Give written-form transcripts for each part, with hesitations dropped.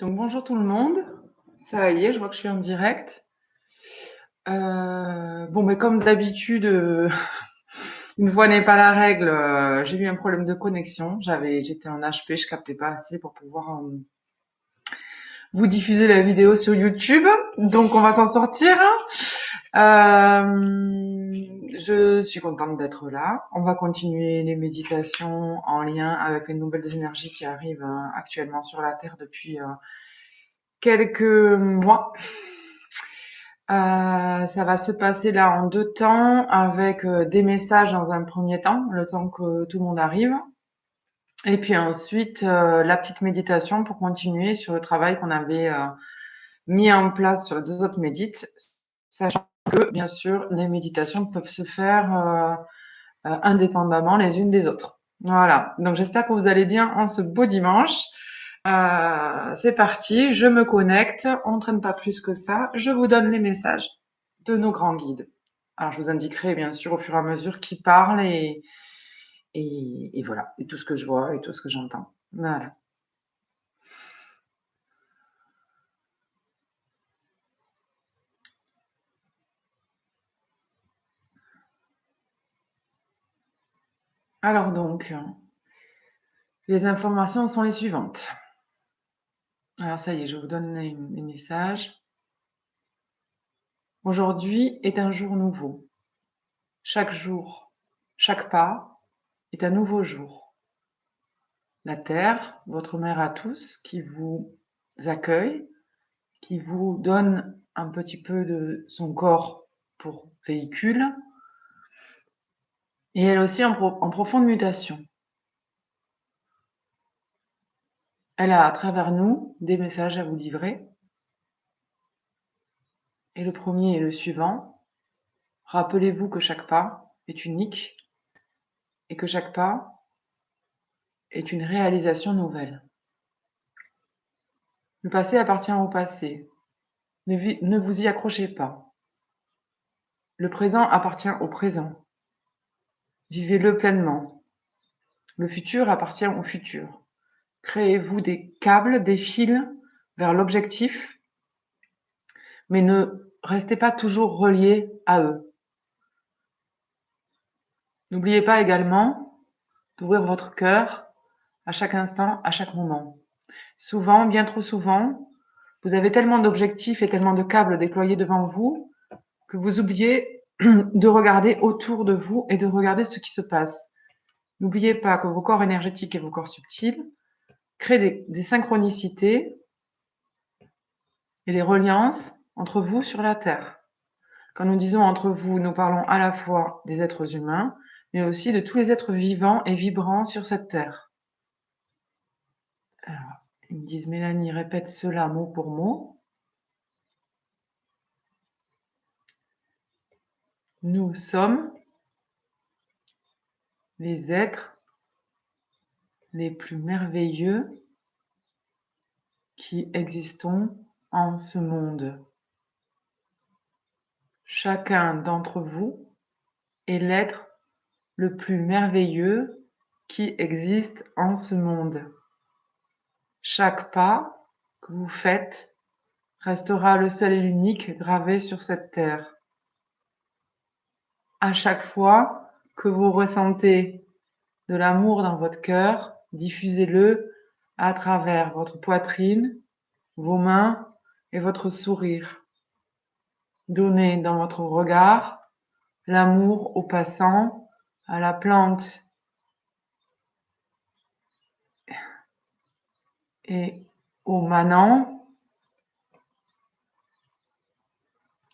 Donc bonjour tout le monde, ça y est, je vois que je suis en direct. Bon, mais comme d'habitude, une fois n'est pas la règle, j'ai eu un problème de connexion. J'étais en HP, je captais pas assez pour pouvoir vous diffuser la vidéo sur YouTube. Donc on va s'en sortir. Je suis contente d'être là. On va continuer les méditations en lien avec les nouvelles énergies qui arrivent actuellement sur la Terre depuis quelques mois. Ça va se passer là en 2 temps avec des messages dans un premier temps, le temps que tout le monde arrive. Et puis ensuite, la petite méditation pour continuer sur le travail qu'on avait mis en place sur les 2 autres médites, sachant que, bien sûr, les méditations peuvent se faire indépendamment les unes des autres. Voilà, donc j'espère que vous allez bien en ce beau dimanche. C'est parti, je me connecte, on ne traîne pas plus que ça, je vous donne les messages de nos grands guides. Alors je vous indiquerai bien sûr au fur et à mesure qui parle et voilà, et tout ce que je vois et tout ce que j'entends. Voilà. Alors donc, les informations sont les suivantes. Alors ça y est, je vous donne les messages. Aujourd'hui est un jour nouveau. Chaque jour, chaque pas est un nouveau jour. La Terre, votre mère à tous, qui vous accueille, qui vous donne un petit peu de son corps pour véhicule, et elle aussi en profonde mutation. Elle a à travers nous des messages à vous livrer. Et le premier est le suivant. Rappelez-vous que chaque pas est unique et que chaque pas est une réalisation nouvelle. Le passé appartient au passé. Ne vous y accrochez pas. Le présent appartient au présent. Vivez-le pleinement. Le futur appartient au futur. Créez-vous des câbles, des fils vers l'objectif, mais ne restez pas toujours reliés à eux. N'oubliez pas également d'ouvrir votre cœur à chaque instant, à chaque moment. Souvent, bien trop souvent, vous avez tellement d'objectifs et tellement de câbles déployés devant vous que vous oubliez de regarder autour de vous et de regarder ce qui se passe. N'oubliez pas que vos corps énergétiques et vos corps subtils créent des synchronicités et des reliances entre vous sur la Terre. Quand nous disons entre vous, nous parlons à la fois des êtres humains, mais aussi de tous les êtres vivants et vibrants sur cette Terre. Alors, ils me disent, Mélanie, répète cela mot pour mot. Nous sommes les êtres les plus merveilleux qui existons en ce monde. Chacun d'entre vous est l'être le plus merveilleux qui existe en ce monde. Chaque pas que vous faites restera le seul et l'unique gravé sur cette terre. À chaque fois que vous ressentez de l'amour dans votre cœur, diffusez-le à travers votre poitrine, vos mains et votre sourire. Donnez dans votre regard l'amour aux passants, à la plante et aux manants,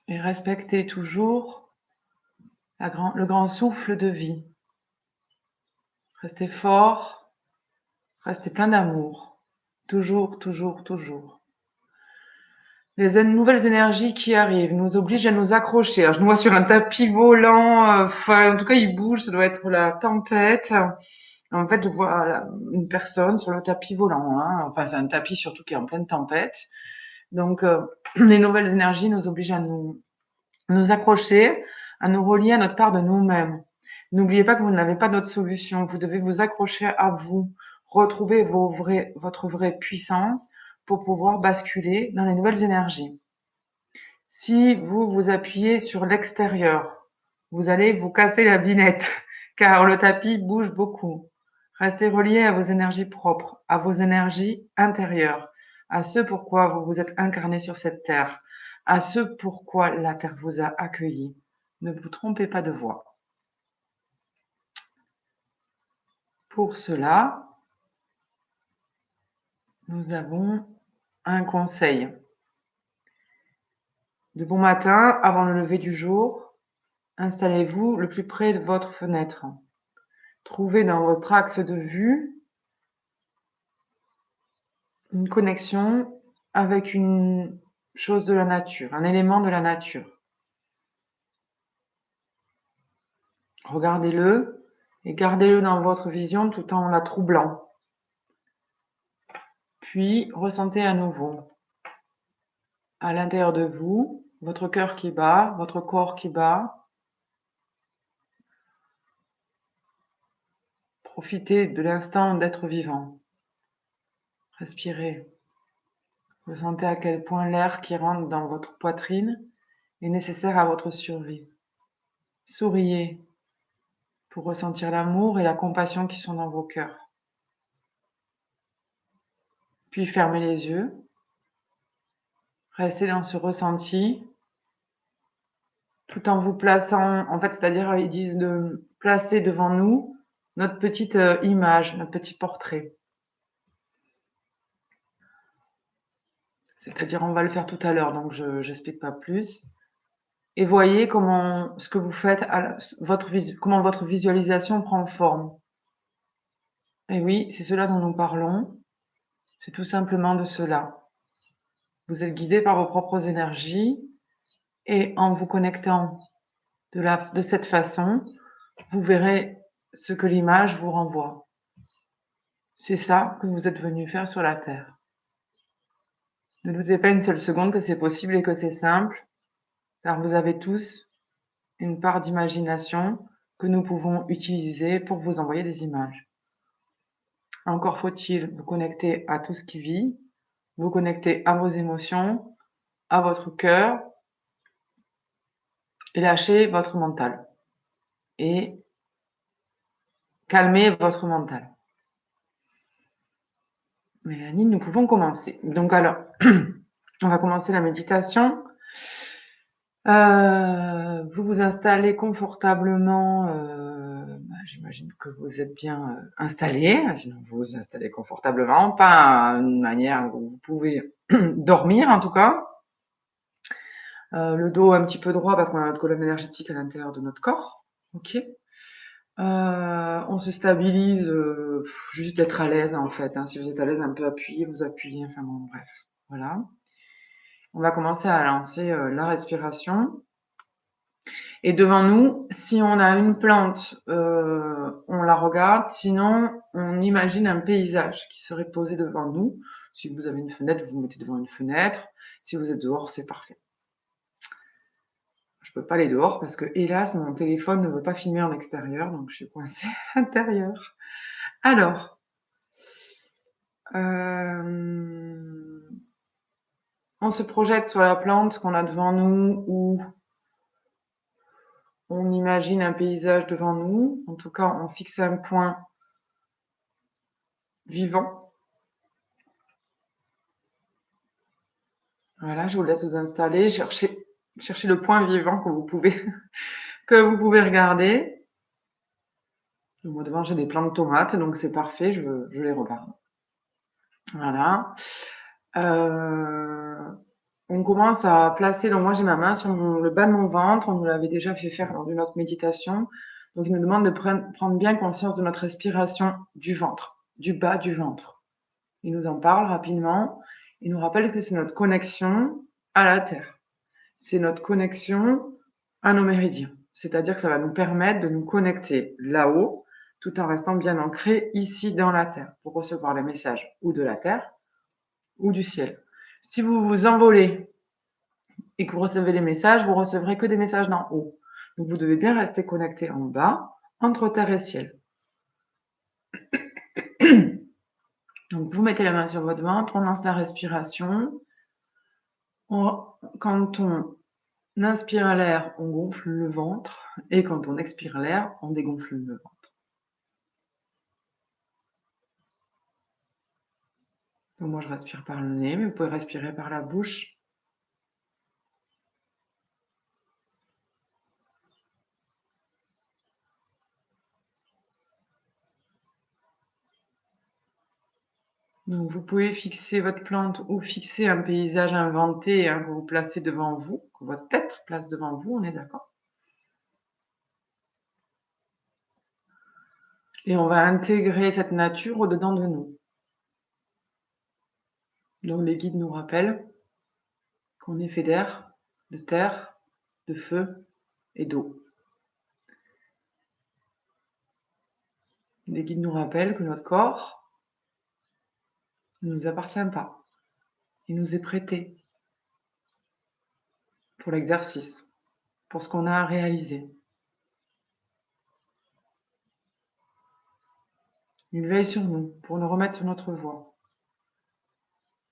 et respectez toujours le grand souffle de vie. Restez fort, restez plein d'amour. Toujours, toujours, toujours. Les nouvelles énergies qui arrivent nous obligent à nous accrocher. Alors, je me vois sur un tapis volant, en tout cas il bouge, ça doit être la tempête. En fait, je vois une personne sur le tapis volant, hein. Enfin, c'est un tapis surtout qui est en pleine tempête. Donc, les nouvelles énergies nous obligent à nous accrocher, à nous relier à notre part de nous-mêmes. N'oubliez pas que vous n'avez pas d'autre solution. Vous devez vous accrocher à vous, retrouver votre vraie puissance pour pouvoir basculer dans les nouvelles énergies. Si vous vous appuyez sur l'extérieur, vous allez vous casser la binette, car le tapis bouge beaucoup. Restez relié à vos énergies propres, à vos énergies intérieures, à ce pourquoi vous vous êtes incarné sur cette terre, à ce pourquoi la terre vous a accueilli. Ne vous trompez pas de voie. Pour cela, nous avons un conseil. De bon matin, avant le lever du jour, installez-vous le plus près de votre fenêtre. Trouvez dans votre axe de vue une connexion avec une chose de la nature, un élément de la nature. Regardez-le et gardez-le dans votre vision tout en la troublant. Puis, ressentez à nouveau, à l'intérieur de vous, votre cœur qui bat, votre corps qui bat. Profitez de l'instant d'être vivant. Respirez. Ressentez à quel point l'air qui rentre dans votre poitrine est nécessaire à votre survie. Souriez pour ressentir l'amour et la compassion qui sont dans vos cœurs. Puis fermez les yeux. Restez dans ce ressenti tout en vous plaçant, en fait, c'est-à-dire ils disent de placer devant nous notre petite image, notre petit portrait. C'est-à-dire, on va le faire tout à l'heure, donc je n'explique pas plus. Et voyez comment ce que vous faites, comment votre visualisation prend forme. Et oui, c'est cela dont nous parlons. C'est tout simplement de cela. Vous êtes guidé par vos propres énergies et en vous connectant de cette façon, vous verrez ce que l'image vous renvoie. C'est ça que vous êtes venu faire sur la Terre. Ne doutez pas une seule seconde que c'est possible et que c'est simple, car vous avez tous une part d'imagination que nous pouvons utiliser pour vous envoyer des images. Encore faut-il vous connecter à tout ce qui vit, vous connecter à vos émotions, à votre cœur, et lâcher votre mental. Et calmer votre mental. Mélanie, nous pouvons commencer. Donc alors, on va commencer la méditation. Vous vous installez confortablement. J'imagine que vous êtes bien installé. Sinon, vous vous installez confortablement, pas d'une manière où vous pouvez dormir en tout cas. Le dos un petit peu droit parce qu'on a notre colonne énergétique à l'intérieur de notre corps. Ok. On se stabilise, juste d'être à l'aise en fait. Hein. Si vous êtes à l'aise, un peu appuyé, vous appuyez. Enfin bon, bref, voilà. On va commencer à lancer la respiration. Et devant nous, si on a une plante, on la regarde. Sinon, on imagine un paysage qui serait posé devant nous. Si vous avez une fenêtre, vous vous mettez devant une fenêtre. Si vous êtes dehors, c'est parfait. Je peux pas aller dehors parce que, hélas, mon téléphone ne veut pas filmer en extérieur, donc je suis coincée à l'intérieur. Alors, on se projette sur la plante qu'on a devant nous ou on imagine un paysage devant nous. En tout cas, on fixe un point vivant. Voilà, je vous laisse vous installer, chercher le point vivant que vous pouvez regarder. Moi devant j'ai des plants de tomates, donc c'est parfait, je les regarde. Voilà. On commence à placer, donc moi j'ai ma main sur le bas de mon ventre, on nous l'avait déjà fait faire lors d'une autre méditation. Donc il nous demande de prendre bien conscience de notre respiration du ventre, du bas du ventre. Il nous en parle rapidement. Il nous rappelle que c'est notre connexion à la Terre. C'est notre connexion à nos méridiens. C'est-à-dire que ça va nous permettre de nous connecter là-haut, tout en restant bien ancré ici dans la Terre, pour recevoir les messages ou de la Terre ou du ciel. Si vous vous envolez et que vous recevez les messages, vous recevrez que des messages d'en haut. Donc vous devez bien rester connecté en bas, entre terre et ciel. Donc Donc, vous mettez la main sur votre ventre, on lance la respiration. Quand on inspire l'air, on gonfle le ventre. Et quand on expire l'air, on dégonfle le ventre. Donc, moi, je respire par le nez, mais vous pouvez respirer par la bouche. Donc, vous pouvez fixer votre plante ou fixer un paysage inventé que vous placez devant vous, que votre tête place devant vous, on est d'accord? Et on va intégrer cette nature au-dedans de nous. Donc, les guides nous rappellent qu'on est fait d'air, de terre, de feu et d'eau. Les guides nous rappellent que notre corps ne nous appartient pas. Il nous est prêté pour l'exercice, pour ce qu'on a à réaliser. Il veille sur nous pour nous remettre sur notre voie.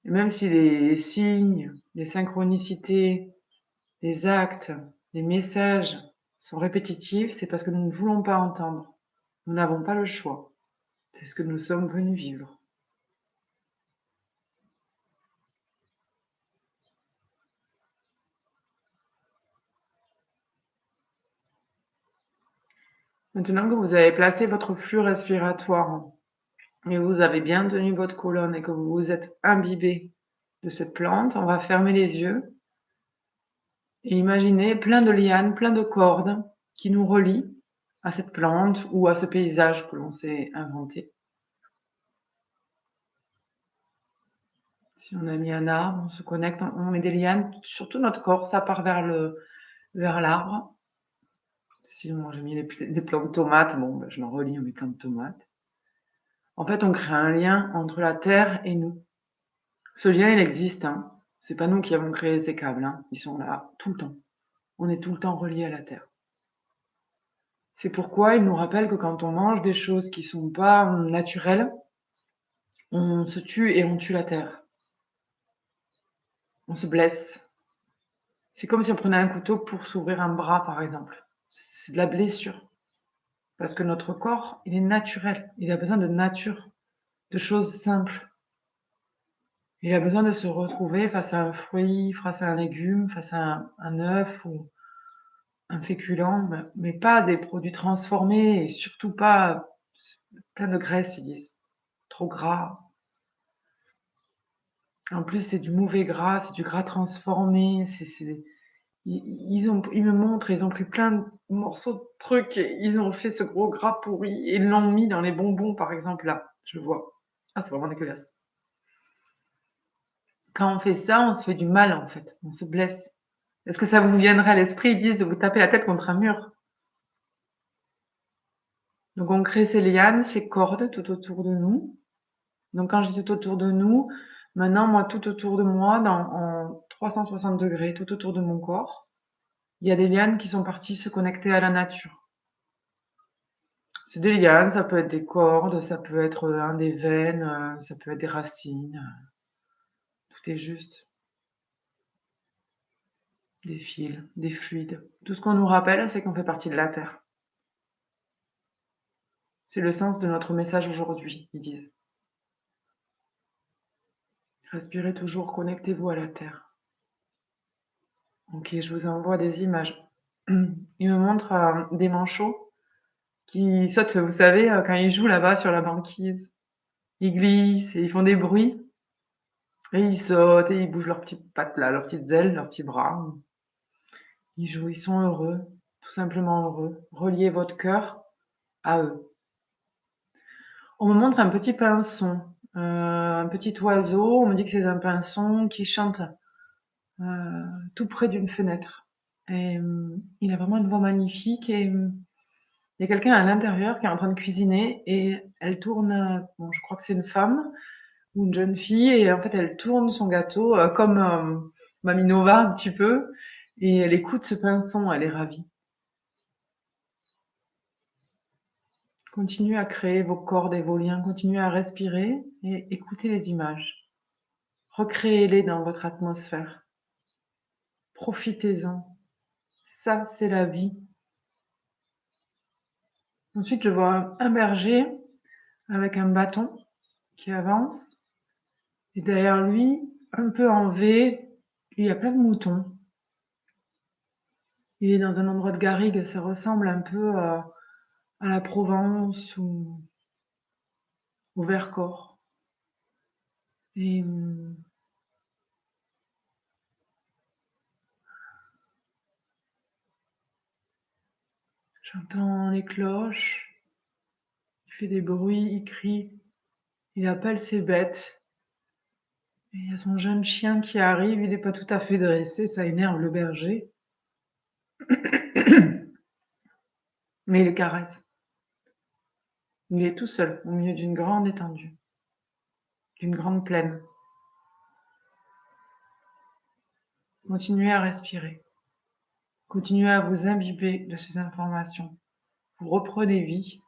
Et même si les signes, les synchronicités, les actes, les messages sont répétitifs, c'est parce que nous ne voulons pas entendre. Nous n'avons pas le choix. C'est ce que nous sommes venus vivre. Maintenant que vous avez placé votre flux respiratoire et vous avez bien tenu votre colonne et que vous vous êtes imbibé de cette plante, on va fermer les yeux et imaginer plein de lianes, plein de cordes qui nous relient à cette plante ou à ce paysage que l'on s'est inventé. Si on a mis un arbre, on se connecte, on met des lianes sur tout notre corps, ça part vers l'arbre. Si moi j'ai mis des plants de tomates, je m'en relie, on met plein de tomates. En fait, on crée un lien entre la terre et nous. Ce lien, il existe, hein. C'est pas nous qui avons créé ces câbles, hein. Ils sont là tout le temps. On est tout le temps reliés à la terre. C'est pourquoi il nous rappelle que quand on mange des choses qui sont pas naturelles, on se tue et on tue la terre. On se blesse. C'est comme si on prenait un couteau pour s'ouvrir un bras, par exemple. C'est de la blessure. Parce que notre corps, il est naturel. Il a besoin de nature, de choses simples. Il a besoin de se retrouver face à un fruit, face à un légume, face à un œuf ou un féculent, mais pas des produits transformés et surtout pas plein de graisse, ils disent. Trop gras. En plus, c'est du mauvais gras, c'est du gras transformé. Ils me montrent, ils ont pris plein de morceaux de trucs et ils ont fait ce gros gras pourri et l'ont mis dans les bonbons, par exemple, là. Je vois. Ah, c'est vraiment dégueulasse. Quand on fait ça, on se fait du mal, en fait. On se blesse. Est-ce que ça vous viendrait à l'esprit, ils disent, de vous taper la tête contre un mur? Donc, on crée ces lianes, ces cordes tout autour de nous. Donc, quand je dis tout autour de nous, maintenant, moi, tout autour de moi, en 360 degrés, tout autour de mon corps, il y a des lianes qui sont parties se connecter à la nature. C'est des lianes, ça peut être des cordes, ça peut être des veines, ça peut être des racines. Tout est juste. Des fils, des fluides. Tout ce qu'on nous rappelle, c'est qu'on fait partie de la Terre. C'est le sens de notre message aujourd'hui, ils disent. Respirez toujours, connectez-vous à la Terre. Ok, je vous envoie des images. Il me montre des manchots qui sautent, vous savez, quand ils jouent là-bas sur la banquise. Ils glissent et ils font des bruits. Et ils sautent et ils bougent leurs petites pattes là, leurs petites ailes, leurs petits bras. Ils jouent, ils sont heureux, tout simplement heureux. Reliez votre cœur à eux. On me montre un petit pinson, un petit oiseau. On me dit que c'est un pinson qui chante tout près d'une fenêtre. Et il a vraiment une voix magnifique. Et il y a quelqu'un à l'intérieur qui est en train de cuisiner et elle tourne. Bon, je crois que c'est une femme ou une jeune fille et en fait elle tourne son gâteau comme Mamie Nova un petit peu et elle écoute ce pinson. Elle est ravie. Continuez à créer vos cordes et vos liens, continuez à respirer et écoutez les images. Recréez-les dans votre atmosphère. Profitez-en. Ça, c'est la vie. Ensuite, je vois un berger avec un bâton qui avance. Et derrière lui, un peu en V, il y a plein de moutons. Il est dans un endroit de garrigue, ça ressemble un peu à la Provence ou au Vercors. Et j'entends les cloches, il fait des bruits, il crie, il appelle ses bêtes. Et il y a son jeune chien qui arrive, il n'est pas tout à fait dressé, ça énerve le berger. Mais il le caresse. Il est tout seul, au milieu d'une grande étendue, d'une grande plaine. Continuez à respirer. Continuez à vous imbiber de ces informations. Vous reprenez vie.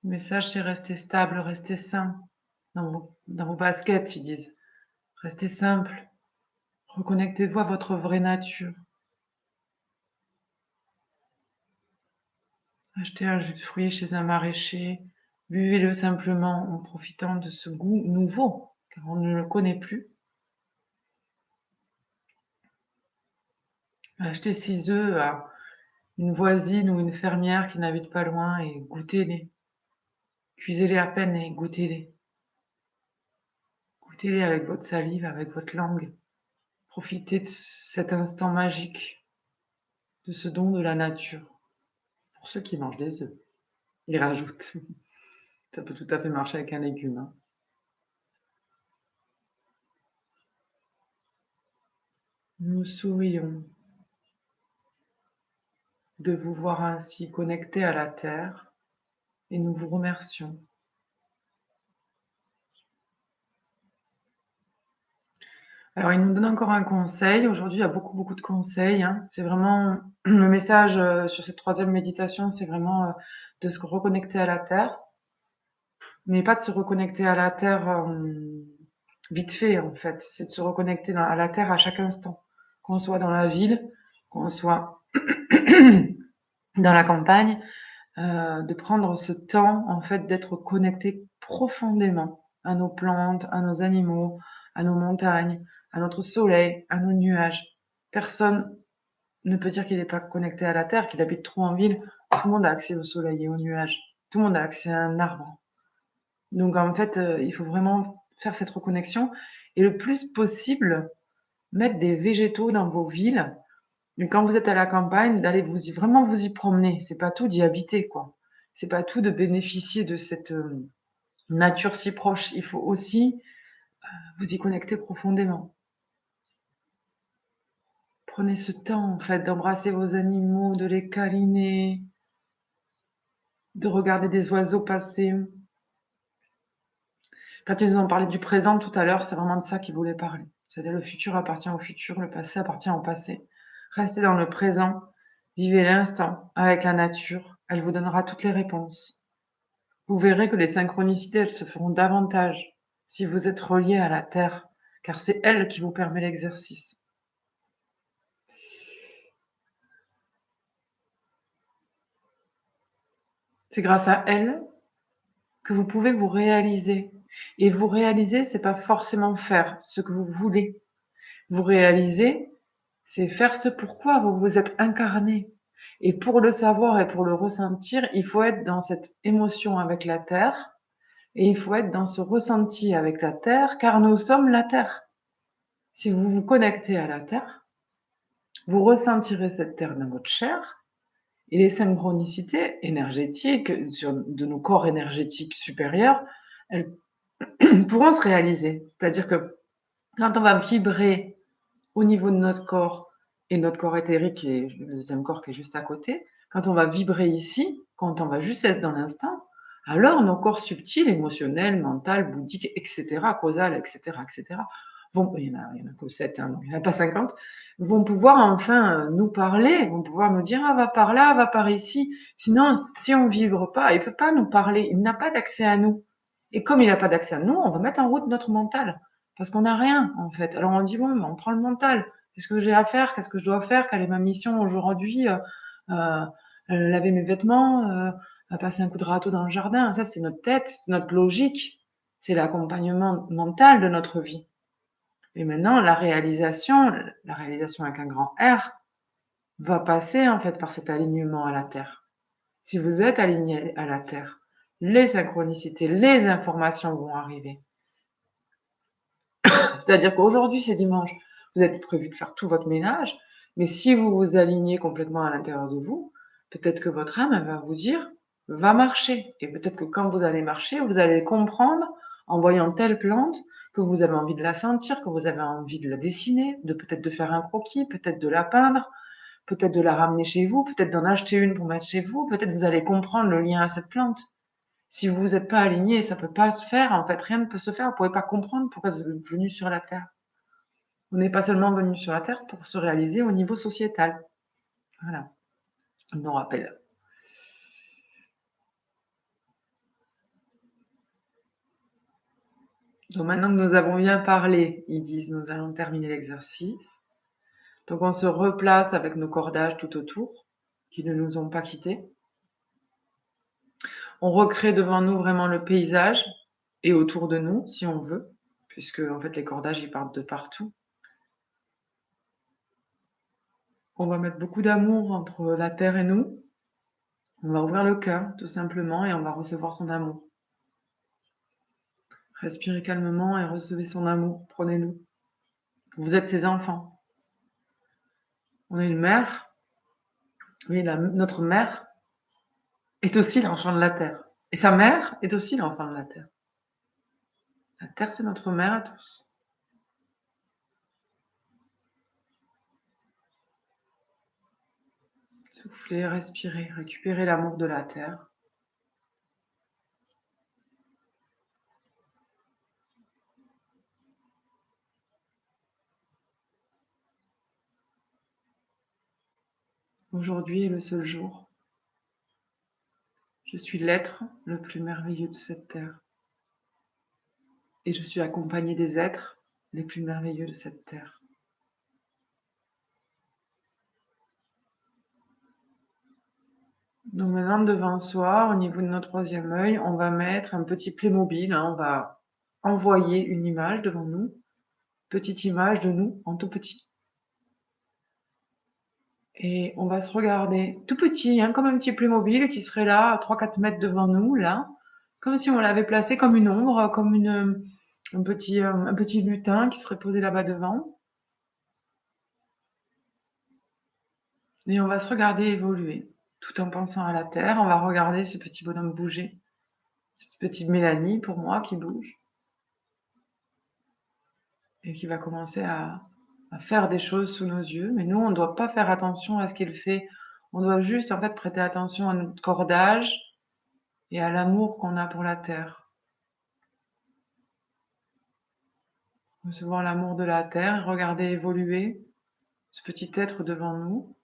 Le message, c'est rester stable, rester sain. Dans vos baskets, ils disent. Restez simple. Reconnectez-vous à votre vraie nature. Achetez un jus de fruits chez un maraîcher. Buvez-le simplement en profitant de ce goût nouveau, car on ne le connaît plus. Achetez 6 œufs à une voisine ou une fermière qui n'habite pas loin et goûtez-les. Cuisez-les à peine et goûtez-les. Goûtez-les avec votre salive, avec votre langue. Profitez de cet instant magique, de ce don de la nature. Pour ceux qui mangent des œufs, ils rajoutent. Ça peut tout à fait marcher avec un légume, hein. Nous sourions de vous voir ainsi connectés à la terre et nous vous remercions. Alors, il nous donne encore un conseil. Aujourd'hui, il y a beaucoup de conseils, hein. C'est vraiment le message sur cette troisième méditation, c'est vraiment de se reconnecter à la terre, mais pas de se reconnecter à la terre vite fait, en fait. C'est de se reconnecter à la terre à chaque instant, qu'on soit dans la ville, qu'on soit dans la campagne, de prendre ce temps, en fait, d'être connecté profondément à nos plantes, à nos animaux, à nos montagnes, à notre soleil, à nos nuages. Personne ne peut dire qu'il n'est pas connecté à la terre, qu'il habite trop en ville. Tout le monde a accès au soleil et aux nuages. Tout le monde a accès à un arbre. Donc, en fait, il faut vraiment faire cette reconnexion et le plus possible, mettre des végétaux dans vos villes. Et quand vous êtes à la campagne, d'aller vraiment vous y promener. C'est pas tout d'y habiter, quoi. C'est pas tout de bénéficier de cette nature si proche. Il faut aussi vous y connecter profondément. Prenez ce temps, en fait, d'embrasser vos animaux, de les câliner, de regarder des oiseaux passer. Quand ils nous ont parlé du présent tout à l'heure, c'est vraiment de ça qu'ils voulaient parler. C'est-à-dire le futur appartient au futur, le passé appartient au passé. Restez dans le présent, vivez l'instant avec la nature, elle vous donnera toutes les réponses. Vous verrez que les synchronicités, elles se feront davantage si vous êtes relié à la Terre, car c'est elle qui vous permet l'exercice. C'est grâce à elle que vous pouvez vous réaliser. Et vous réaliser, c'est pas forcément faire ce que vous voulez. Vous réaliser, c'est faire ce pourquoi vous vous êtes incarné. Et pour le savoir et pour le ressentir, il faut être dans cette émotion avec la Terre et il faut être dans ce ressenti avec la Terre, car nous sommes la Terre. Si vous vous connectez à la Terre, vous ressentirez cette Terre dans votre chair et les synchronicités énergétiques de nos corps énergétiques supérieurs, elles pourront se réaliser. C'est-à-dire que quand on va vibrer au niveau de notre corps, et notre corps éthérique et le deuxième corps qui est juste à côté, quand on va vibrer ici, quand on va juste être dans l'instant, alors nos corps subtils, émotionnels, mental, bouddhiques, etc., causal, etc., il y en a que 7, hein, il n'y en a pas 50, vont pouvoir enfin nous parler, vont pouvoir nous dire ah va par là, va par ici. Sinon, si on vibre pas, il peut pas nous parler, il n'a pas d'accès à nous. Et comme il n'a pas d'accès à nous, on va mettre en route notre mental parce qu'on n'a rien en fait. Alors on dit bon, ben, on prend le mental. Qu'est-ce que j'ai à faire? Qu'est-ce que je dois faire? Quelle est ma mission aujourd'hui? Euh, laver mes vêtements, passer un coup de râteau dans le jardin. Ça c'est notre tête, c'est notre logique, c'est l'accompagnement mental de notre vie. Et maintenant, la réalisation avec un grand R, va passer en fait par cet alignement à la Terre. Si vous êtes aligné à la Terre, les synchronicités, les informations vont arriver. C'est-à-dire qu'aujourd'hui, c'est dimanche, vous êtes prévu de faire tout votre ménage, mais si vous vous alignez complètement à l'intérieur de vous, peut-être que votre âme, elle va vous dire, va marcher. Et peut-être que quand vous allez marcher, vous allez comprendre, en voyant telle plante, que vous avez envie de la sentir, que vous avez envie de la dessiner, de peut-être de faire un croquis, peut-être de la peindre, peut-être de la ramener chez vous, peut-être d'en acheter une pour mettre chez vous, peut-être vous allez comprendre le lien à cette plante. Si vous n'êtes pas aligné, ça peut pas se faire. En fait, rien ne peut se faire. Vous pouvez pas comprendre pourquoi vous êtes venu sur la Terre. On n'est pas seulement venu sur la Terre pour se réaliser au niveau sociétal. Voilà. On nous rappelle. Donc maintenant que nous avons bien parlé, ils disent, nous allons terminer l'exercice. Donc on se replace avec nos cordages tout autour, qui ne nous ont pas quittés. On recrée devant nous vraiment le paysage et autour de nous, si on veut, puisque en fait les cordages ils partent de partout. On va mettre beaucoup d'amour entre la terre et nous. On va ouvrir le cœur, tout simplement, et on va recevoir son amour. Respirez calmement et recevez son amour. Prenez-nous. Vous êtes ses enfants. On est une mère. Oui, notre mère est aussi l'enfant de la terre. Et sa mère est aussi l'enfant de la terre. La terre, c'est notre mère à tous. Soufflez, respirez, récupérez l'amour de la terre. Aujourd'hui est le seul jour. Je suis l'être le plus merveilleux de cette terre. Et je suis accompagnée des êtres les plus merveilleux de cette terre. Donc maintenant, devant soi, au niveau de notre troisième œil, on va mettre un petit Playmobil, hein, on va envoyer une image devant nous, petite image de nous en tout petit. Et on va se regarder tout petit, hein, comme un petit Playmobil qui serait là à 3-4 mètres devant nous, là, comme si on l'avait placé comme une ombre, comme un petit lutin qui serait posé là-bas devant. Et on va se regarder évoluer, tout en pensant à la terre. On va regarder ce petit bonhomme bouger, cette petite Mélanie pour moi qui bouge et qui va commencer à faire des choses sous nos yeux. Mais nous, on ne doit pas faire attention à ce qu'il fait. On doit juste en fait prêter attention à notre cordage et à l'amour qu'on a pour la terre. Recevoir l'amour de la terre et regarder évoluer ce petit être devant nous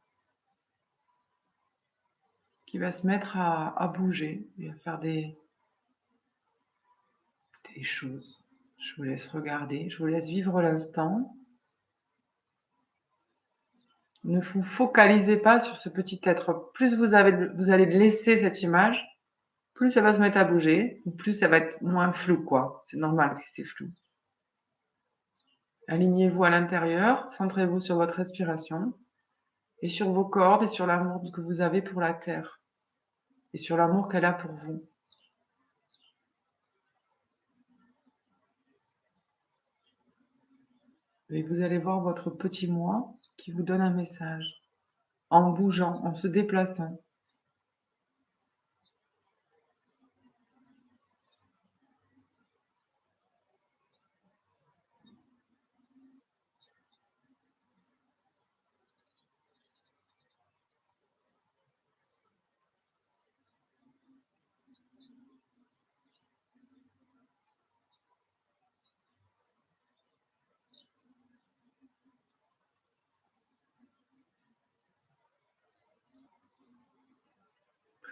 qui va se mettre à bouger et à faire des choses. Je vous laisse regarder, je vous laisse vivre l'instant. Ne vous focalisez pas sur ce petit être. Plus vous allez laisser cette image, plus ça va se mettre à bouger, plus ça va être moins flou, quoi. C'est normal si c'est flou. Alignez-vous à l'intérieur, centrez-vous sur votre respiration et sur vos cordes et sur l'amour que vous avez pour la terre et sur l'amour qu'elle a pour vous. Et vous allez voir votre petit moi qui vous donne un message en bougeant, en se déplaçant.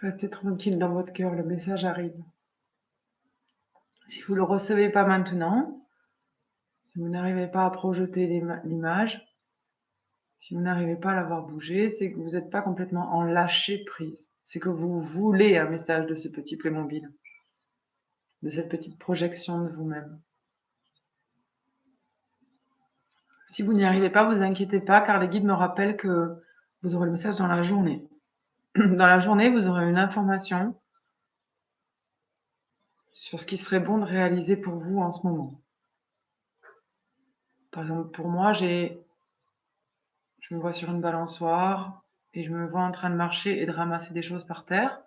Restez tranquille dans votre cœur, le message arrive. Si vous ne le recevez pas maintenant, si vous n'arrivez pas à projeter l'image, si vous n'arrivez pas à l'avoir bougé, c'est que vous n'êtes pas complètement en lâcher prise. C'est que vous voulez un message de ce petit Playmobil, de cette petite projection de vous-même. Si vous n'y arrivez pas, vous inquiétez pas, car les guides me rappellent que vous aurez le message dans la journée. Dans la journée, vous aurez une information sur ce qui serait bon de réaliser pour vous en ce moment. Par exemple, pour moi, je me vois sur une balançoire et je me vois en train de marcher et de ramasser des choses par terre.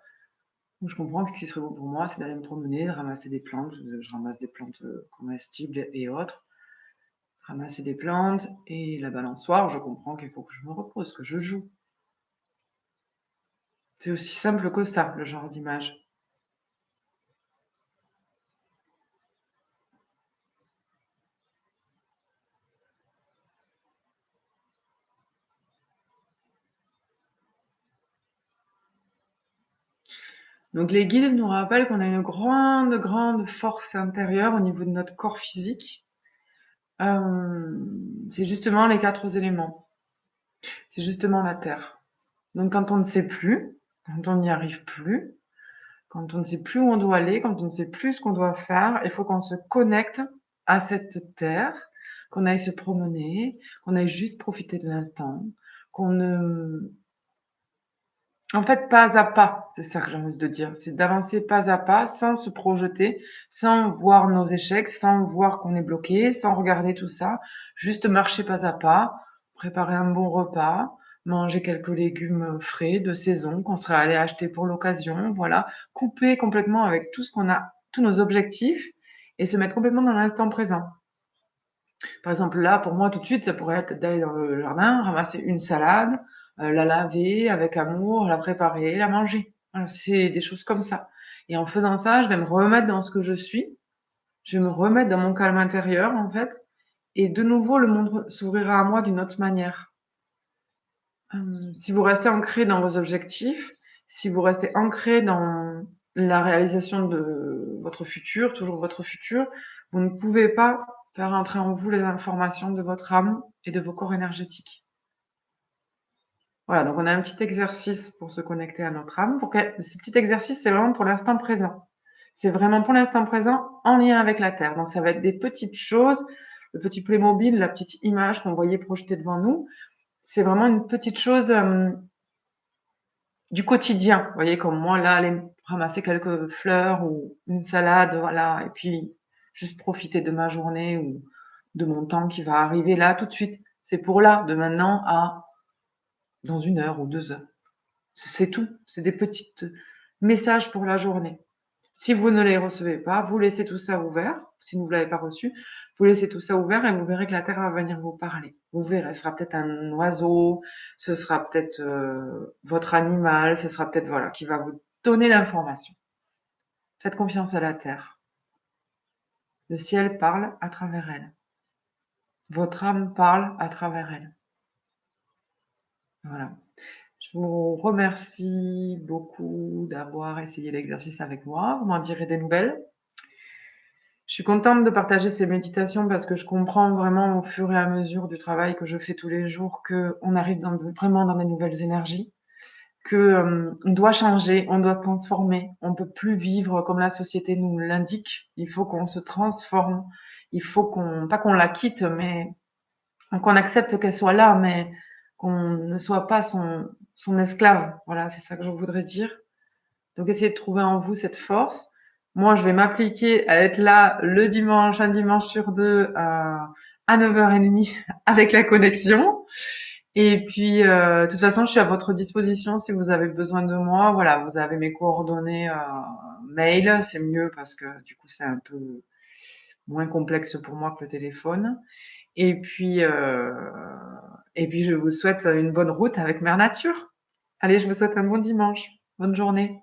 Donc je comprends que ce qui serait bon pour moi, c'est d'aller me promener, de ramasser des plantes. Je ramasse des plantes comestibles et autres. Ramasser des plantes et la balançoire, je comprends qu'il faut que je me repose, que je joue. C'est aussi simple que ça, le genre d'image. Donc les guides nous rappellent qu'on a une grande, grande force intérieure au niveau de notre corps physique. C'est justement les 4 éléments. C'est justement la terre. Donc quand on ne sait plus, quand on n'y arrive plus, quand on ne sait plus où on doit aller, quand on ne sait plus ce qu'on doit faire, il faut qu'on se connecte à cette terre, qu'on aille se promener, qu'on aille juste profiter de l'instant, qu'on ne... En fait, pas à pas, c'est ça que j'ai envie de dire, c'est d'avancer pas à pas, sans se projeter, sans voir nos échecs, sans voir qu'on est bloqué, sans regarder tout ça, juste marcher pas à pas, préparer un bon repas, manger quelques légumes frais de saison qu'on serait allé acheter pour l'occasion, voilà, couper complètement avec tout ce qu'on a, tous nos objectifs et se mettre complètement dans l'instant présent. Par exemple, là, pour moi, tout de suite, ça pourrait être d'aller dans le jardin, ramasser une salade, la laver avec amour, la préparer, la manger. Voilà, c'est des choses comme ça. Et en faisant ça, je vais me remettre dans ce que je suis, je vais me remettre dans mon calme intérieur, en fait, et de nouveau, le monde s'ouvrira à moi d'une autre manière. Si vous restez ancré dans vos objectifs, si vous restez ancré dans la réalisation de votre futur, toujours votre futur, vous ne pouvez pas faire entrer en vous les informations de votre âme et de vos corps énergétiques. Voilà, donc on a un petit exercice pour se connecter à notre âme. Ce petit exercice, c'est vraiment pour l'instant présent. C'est vraiment pour l'instant présent en lien avec la Terre. Donc ça va être des petites choses, le petit Playmobil, la petite image qu'on voyait projetée devant nous. C'est vraiment une petite chose du quotidien. Vous voyez, comme moi, là, aller ramasser quelques fleurs ou une salade, voilà, et puis juste profiter de ma journée ou de mon temps qui va arriver là tout de suite. C'est pour là, de maintenant à dans 1 heure ou 2 heures. C'est tout. C'est des petits messages pour la journée. Si vous ne les recevez pas, vous laissez tout ça ouvert. Si vous ne l'avez pas reçu, vous laissez tout ça ouvert et vous verrez que la Terre va venir vous parler. Vous verrez, ce sera peut-être un oiseau, ce sera peut-être votre animal, ce sera peut-être voilà qui va vous donner l'information. Faites confiance à la Terre. Le ciel parle à travers elle. Votre âme parle à travers elle. Voilà. Je vous remercie beaucoup d'avoir essayé l'exercice avec moi. Vous m'en direz des nouvelles. Je suis contente de partager ces méditations parce que je comprends vraiment au fur et à mesure du travail que je fais tous les jours qu'on arrive vraiment dans des nouvelles énergies, que on doit changer, on doit se transformer. On peut plus vivre comme la société nous l'indique. Il faut qu'on se transforme. Il faut pas qu'on la quitte, mais qu'on accepte qu'elle soit là, mais qu'on ne soit pas son esclave. Voilà, c'est ça que je voudrais dire. Donc essayez de trouver en vous cette force. Moi, je vais m'appliquer à être là le dimanche, un dimanche sur deux, à 9h30 avec la connexion. Et puis, de toute façon, je suis à votre disposition si vous avez besoin de moi. Voilà, vous avez mes coordonnées mail, c'est mieux parce que du coup, c'est un peu moins complexe pour moi que le téléphone. Et puis, je vous souhaite une bonne route avec Mère Nature. Allez, je vous souhaite un bon dimanche. Bonne journée.